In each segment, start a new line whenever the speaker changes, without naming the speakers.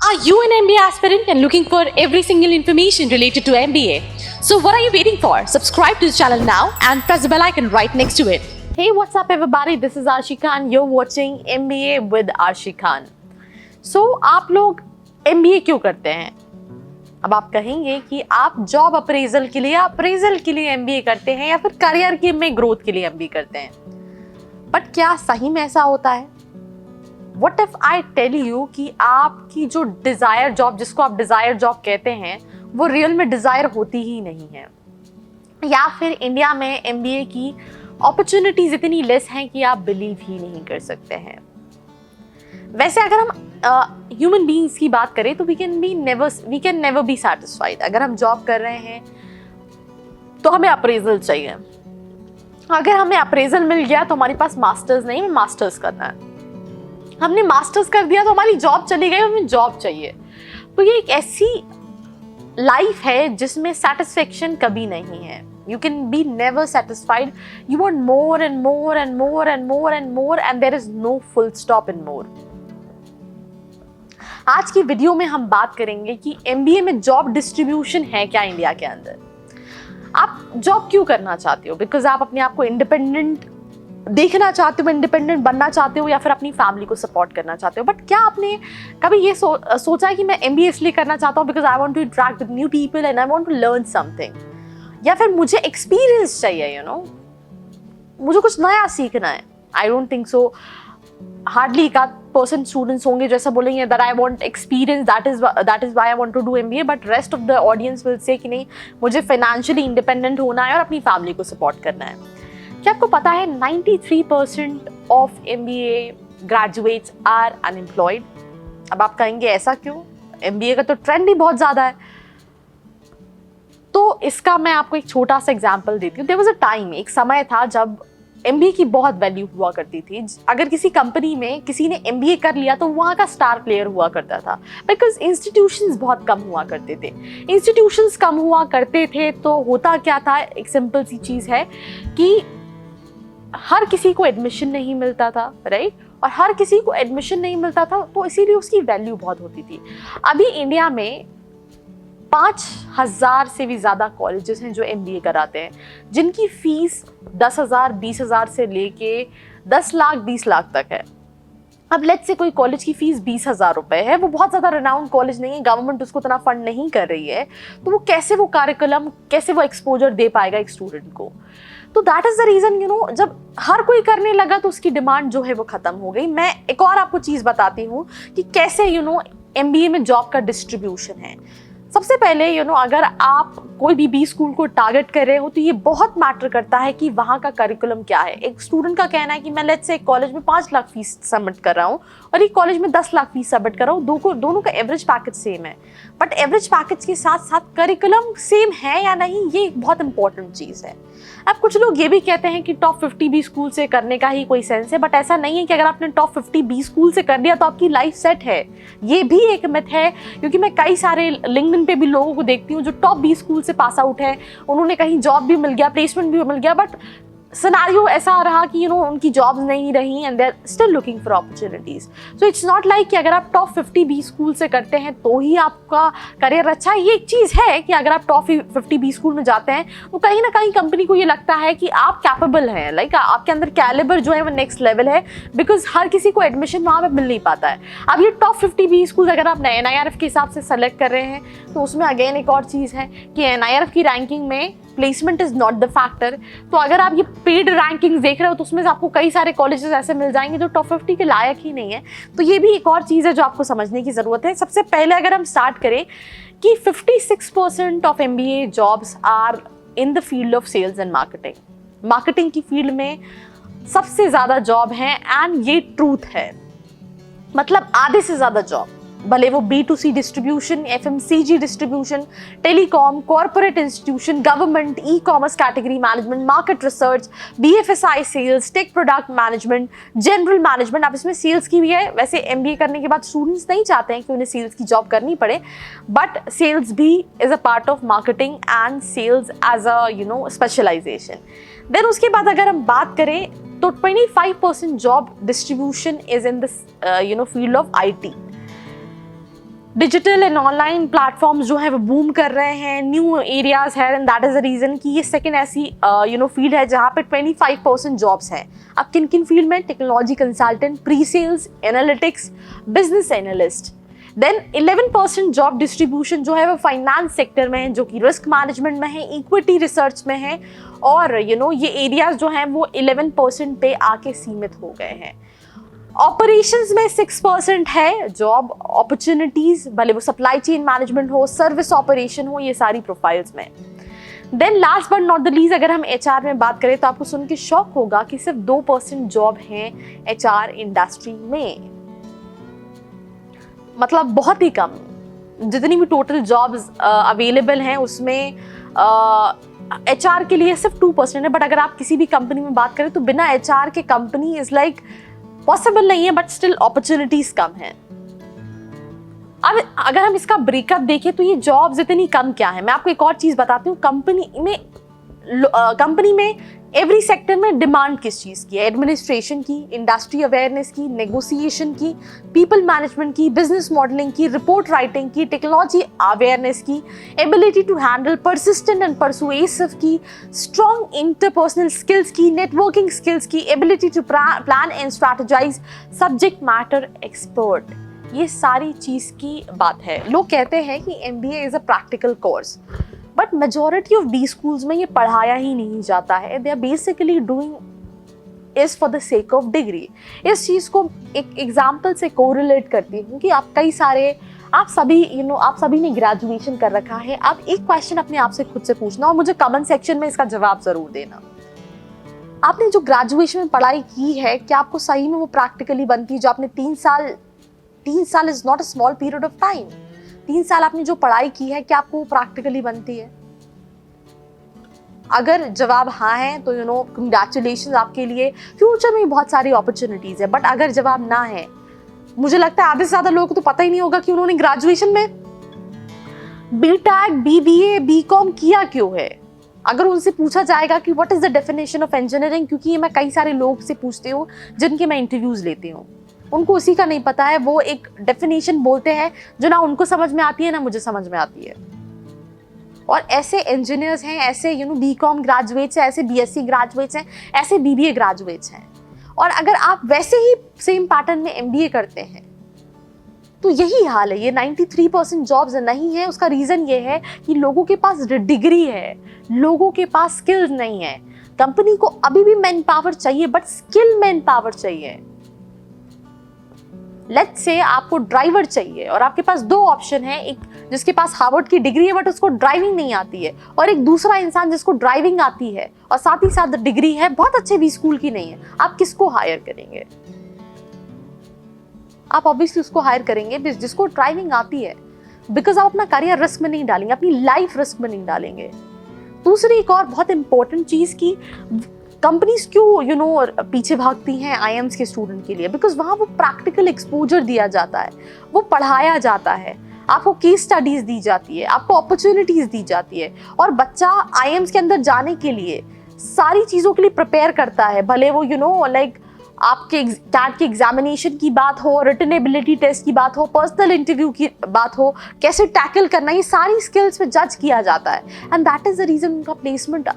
Are you an MBA aspirant and looking for every single information related to MBA? So what are you waiting for? Subscribe to the channel now and press the bell icon right next to it.
Hey, what's up everybody? This is Arshi Khan. You're watching MBA with Arshi Khan. So आप लोग MBA क्यों करते हैं? अब आप कहेंगे कि आप जॉब अप्रेजल के लिए MBA करते हैं या फिर करियर की में ग्रोथ के लिए MBA करते हैं. बट क्या सही में ऐसा होता है? What if I tell you कि आपकी जो डिजायर जॉब, जिसको आप डिजायर जॉब कहते हैं, वो रियल में डिजायर होती ही नहीं है, या फिर इंडिया में MBA की अपॉर्चुनिटीज इतनी लेस हैं कि आप बिलीव ही नहीं कर सकते हैं. वैसे अगर हम ह्यूमन बीइंग्स की बात करें तो we can never be satisfied. अगर हम जॉब कर रहे हैं तो हमें अप्रेजल चाहिए. अगर हमें अप्रेजल मिल गया तो हमारे पास मास्टर्स नहीं, हमें मास्टर्स करना है. हमने मास्टर्स कर दिया तो हमारी जॉब चली गई, हमें जॉब चाहिए. तो ये एक ऐसी लाइफ है जिसमें सेटिस्फेक्शन कभी नहीं है. You can be never satisfied. You want more and more and more and more and more and there is no full stop in more. आज की वीडियो में हम बात करेंगे कि MBA में जॉब डिस्ट्रीब्यूशन है क्या इंडिया के अंदर. आप जॉब क्यों करना चाहते हो? बिकॉज आप अपने आप को इंडिपेंडेंट देखना चाहते हो, इंडिपेंडेंट बनना चाहते हो, या फिर अपनी फैमिली को सपोर्ट करना चाहते हो. बट क्या आपने कभी ये सोचा है कि मैं MBA इसलिए करना चाहता हूँ because I want to interact with new people and I want to learn something, या फिर मुझे एक्सपीरियंस चाहिए, मुझे कुछ नया सीखना है? I don't think so. Hardly 1% students होंगे जो ऐसा बोलेंगे that I want experience, that is why I want to do MBA. But rest of the audience will say कि नहीं, मुझे फाइनेंशियली इंडिपेंडेंट होना है और अपनी फैमिली को सपोर्ट करना है. क्या आपको पता है 93% of MBA graduates are unemployed? अब आप कहेंगे ऐसा क्यों? MBA का तो ट्रेंड ही बहुत ज़्यादा है. तो इसका मैं आपको एक छोटा सा एग्जाम्पल देती हूँ. देयर वाज अ टाइम, एक समय था जब MBA की बहुत वैल्यू हुआ करती थी. अगर किसी कंपनी में किसी ने MBA कर लिया तो वहाँ का स्टार प्लेयर हुआ करता था, बिकॉज इंस्टीट्यूशंस बहुत कम हुआ करते थे. इंस्टीट्यूशंस कम हुआ करते थे तो होता क्या था, एक सिंपल सी चीज़ है कि हर किसी को एडमिशन नहीं मिलता था, राइट? और हर किसी को एडमिशन नहीं मिलता था तो इसीलिए उसकी वैल्यू बहुत होती थी. अभी इंडिया में 5,000 से भी ज़्यादा कॉलेजेस हैं जो MBA कराते हैं, जिनकी फीस 10,000, 20,000 से लेके 10 लाख, 20 लाख तक है. अब लेट्स से कोई कॉलेज की फीस 20,000 रुपए है, वो बहुत ज़्यादा रिनाउंड कॉलेज नहीं है, गवर्नमेंट उसको उतना फंड नहीं कर रही है, तो वो कैसे वो कार्यक्रम, कैसे वो एक्सपोजर दे पाएगा एक स्टूडेंट को? तो दैट इज द रीजन, जब हर कोई करने लगा तो उसकी डिमांड जो है वो खत्म हो गई. मैं एक और आपको चीज बताती हूँ कि कैसे MBA में जॉब का डिस्ट्रीब्यूशन है. सबसे पहले अगर आप कोई भी B स्कूल को टारगेट कर रहे हो तो ये बहुत मैटर करता है कि वहाँ का करिकुलम क्या है. एक स्टूडेंट का कहना है कि मैं लेट्स से एक कॉलेज में 5 लाख फीस सबमिट कर रहा हूँ और एक कॉलेज में 10 लाख फीस सबमिट कर रहा हूँ, दोनों का एवरेज पैकेज सेम है. बट एवरेज पैकेज के साथ साथ करिकुलम सेम है या नहीं, ये एक बहुत इंपॉर्टेंट चीज़ है. अब कुछ लोग ये भी कहते हैं कि टॉप 50 B स्कूल से करने का ही कोई सेंस है, बट ऐसा नहीं है कि अगर आपने टॉप 50 B स्कूल से कर लिया तो आपकी लाइफ सेट है. ये भी एक मिथ है, क्योंकि मैं कई सारे लिंक्डइन पे भी लोगों को देखती हूँ जो टॉप B स्कूल से पास आउट है, उन्होंने कहीं जॉब भी मिल गया, प्लेसमेंट भी मिल गया, बट सिनेरियो ऐसा रहा कि उनकी जॉब्स नहीं रही and they are still looking for opportunities. So it's not like कि अगर आप टॉप 50 B स्कूल से करते हैं तो ही आपका करियर अच्छा है. ये एक चीज़ है कि अगर आप टॉप 50 B स्कूल में जाते हैं तो कहीं ना कहीं कंपनी को ये लगता है कि आप कैपेबल हैं, लाइक आपके अंदर कैलिबर जो है वो नेक्स्ट लेवल है, बिकॉज हर किसी को एडमिशन वहाँ पर मिल नहीं पाता है. अब ये टॉप 50 B स्कूल अगर आप NIRF के हिसाब से सेलेक्ट कर रहे हैं तो उसमें अगेन एक और चीज़ है कि NIRF की रैंकिंग में placement is not the factor. तो अगर आप ये पेड रैंकिंग देख रहे हो तो उसमें से आपको कई सारे कॉलेजेस ऐसे मिल जाएंगे जो टॉप 50 के लायक ही नहीं है. तो ये भी एक और चीज़ है जो आपको समझने की ज़रूरत है. सबसे पहले अगर हम स्टार्ट करें कि 56% of MBA jobs are in the field of sales and marketing. Marketing की फील्ड में सबसे ज़्यादा जॉब है एंड ये ट्रूथ है. मतलब आधे से ज़्यादा जॉब, भले वो B2C distribution, FMCG distribution, telecom, corporate institution, government, e-commerce category management, market research, BFSI sales, tech product management, general management. अब इसमें सेल्स की भी है. वैसे MBA करने के बाद स्टूडेंट्स नहीं चाहते हैं कि उन्हें सेल्स की जॉब करनी पड़े, बट सेल्स भी is a part of marketing and sales as a specialization. Then उसके बाद अगर हम बात करें तो 25% job distribution is in this field of IT. Digital and online platforms जो है वो बूम कर रहे हैं, न्यू एरियाज है, and that is the reason कि ये सेकंड ऐसी फील्ड है जहाँ पे 25% जॉब्स हैं। अब किन किन फील्ड में? Technology consultant, pre sales, analytics, business analyst. Then 11% job distribution जो है वो फाइनेंस सेक्टर में है, जो कि रिस्क मैनेजमेंट में है, इक्विटी रिसर्च में है, और ये एरियाज जो हैं वो 11% पे आके सीमित हो गए हैं। ऑपरेशंस में 6% है जॉब अपॉर्चुनिटीज, भले वो सप्लाई चेन मैनेजमेंट हो, सर्विस ऑपरेशन हो, ये सारी प्रोफाइल्स में। Then last but not the least, अगर हम एचआर में बात करें तो आपको सुन के शॉक होगा कि सिर्फ 2% जॉब हैं एचआर इंडस्ट्री में। मतलब बहुत ही कम। जितनी भी टोटल जॉब्स अवेलेबल हैं उसमें एचआर के लिए सिर्फ 2% है। बट अगर आप किसी भी कंपनी में बात करें तो बिना एचआर के कंपनी इज लाइक पॉसिबल नहीं है, बट स्टिल अपॉर्चुनिटीज कम है। अब अगर हम इसका ब्रेकअप देखें तो ये जॉब्स इतनी कम क्या है, मैं आपको एक और चीज बताती हूँ। कंपनी में एवरी सेक्टर में डिमांड किस चीज की है? एडमिनिस्ट्रेशन की, इंडस्ट्री अवेयरनेस की, नेगोशिएशन की, पीपल मैनेजमेंट की, बिजनेस मॉडलिंग की, रिपोर्ट राइटिंग की, टेक्नोलॉजी अवेयरनेस की, ability to handle persistent and persuasive की, स्ट्रॉन्ग इंटरपर्सनल स्किल्स की, नेटवर्किंग स्किल्स की, ability to plan and strategise, subject matter expert. ये सारी चीज की बात है। लोग कहते हैं कि MBA is a practical course, but majority of B schools में ये पढ़ाया ही नहीं जाता है। They are basically doing is for the sake of degree. इस चीज़ को एक एग्जाम्पल से कोरिलेट करती हूँ कि आप सभी ने ग्रेजुएशन कर रखा है। आप एक क्वेश्चन अपने आप से खुद से पूछना और मुझे कमेंट सेक्शन में इसका जवाब जरूर देना। आपने जो ग्रेजुएशन में पढ़ाई की है, क्या आपको सही में वो प्रैक्टिकली बनती है? जो आपने 3 साल is not a small period of time. 3 साल आपने जो पढ़ाई की है, क्या आपको प्रैक्टिकली बनती है? अगर जवाब हाँ है तो कंग्रेचुलेशन आपके लिए, फ्यूचर में बहुत सारी अपॉर्चुनिटीज है। बट अगर जवाब ना है, मुझे लगता है आधे से ज्यादा लोगों को तो पता ही नहीं होगा कि उन्होंने ग्रेजुएशन में BTech, BBA, BCom किया क्यों है। अगर उनसे पूछा जाएगा कि what is the definition of engineering, क्योंकि ये मैं कई सारे लोग से पूछती हूँ जिनके मैं इंटरव्यूज लेती हूँ, उनको उसी का नहीं पता है। वो एक डेफिनेशन बोलते हैं जो ना उनको समझ में आती है ना मुझे समझ में आती है। और ऐसे इंजीनियर्स हैं, ऐसे BCom ग्रेजुएट्स हैं, ऐसे BSc ग्रेजुएट्स हैं, ऐसे BBA ग्रेजुएट्स हैं। और अगर आप वैसे ही सेम पैटर्न में MBA करते हैं तो यही हाल है। ये 93% जॉब्स नहीं है। उसका रीजन ये है कि लोगों के पास डिग्री है, लोगों के पास स्किल्स नहीं है। कंपनी को अभी भी मैन पावर चाहिए, बट स्किल मैन पावर चाहिए। लेट्स से आपको ड्राइवर चाहिए और आपके पास 2 ऑप्शन है, एक जिसके पास हार्वर्ड की डिग्री है बट उसको ड्राइविंग नहीं आती है, और एक दूसरा इंसान जिसको ड्राइविंग आती है और साथ ही साथ डिग्री है, बहुत अच्छे भी स्कूल की नहीं है। आप किसको हायर करेंगे? आप ऑब्वियसली उसको हायर करेंगे जिसको ड्राइविंग आती है, बिकॉज आप अपना करियर रिस्क में नहीं डालेंगे, अपनी लाइफ रिस्क में नहीं डालेंगे। दूसरी एक और बहुत इंपॉर्टेंट चीज की कंपनीज क्यों पीछे भागती हैं IIMs के स्टूडेंट के लिए, बिकॉज वहाँ वो प्रैक्टिकल एक्सपोजर दिया जाता है, वो पढ़ाया जाता है, आपको केस स्टडीज दी जाती है, आपको अपॉर्चुनिटीज दी जाती है, और बच्चा IIMs के अंदर जाने के लिए सारी चीज़ों के लिए प्रिपेयर करता है। भले वो लाइक आपके कैट की एग्जामिनेशन की बात हो, रिटन एबिलिटी टेस्ट की बात हो, पर्सनल इंटरव्यू की बात हो, कैसे टैकल करना, ये सारी स्किल्स पे जज किया जाता है, and that is the reason उनका प्लेसमेंट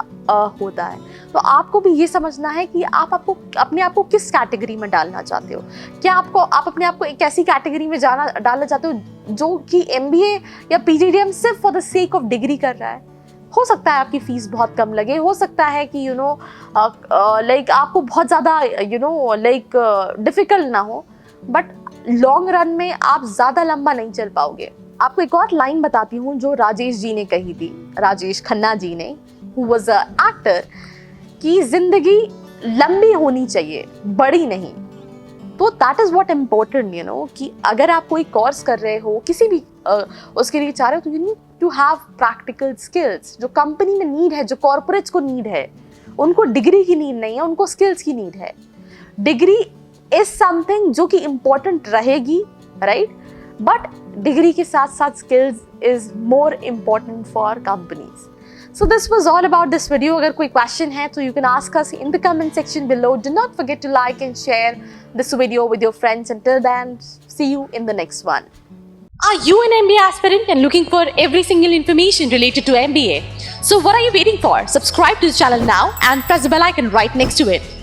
होता है। तो आपको भी ये समझना है कि आप अपने आप को किस कैटेगरी में डालना चाहते हो। क्या आप अपने आप को एक ऐसी कैटेगरी में डालना चाहते हो जो कि MBA या PGDM सिर्फ for the sake of degree कर रहा है? हो सकता है आपकी फीस बहुत कम लगे, हो सकता है कि लाइक आपको बहुत ज़्यादा लाइक डिफिकल्ट ना हो, बट लॉन्ग रन में आप ज़्यादा लंबा नहीं चल पाओगे। आपको एक और लाइन बताती हूँ जो राजेश जी ने कही थी, राजेश खन्ना जी ने, हु वाज अ एक्टर, कि जिंदगी लंबी होनी चाहिए, बड़ी नहीं। तो दैट इज व्हाट इम्पोर्टेंट कि अगर आप कोई कोर्स कर रहे हो, किसी भी उसके लिए चाह रहे हो, तो you need to have practical skills. जो कंपनी में नीड है, जो कॉर्पोरेट्स को नीड है, उनको डिग्री की नीड नहीं है, उनको स्किल्स की नीड है। डिग्री इज समथिंग जो कि इम्पोर्टेंट रहेगी, राइट, बट डिग्री के साथ साथ skills is more important for companies. So this was all about this video. अगर कोई question है तो you can ask us in the comment section below. Do not forget to like and share this video with your friends. Until then, see you in the next one.
Are you an MBA aspirant and looking for every single information related to MBA? So what are you waiting for? Subscribe to the channel now and press the bell icon right next to it.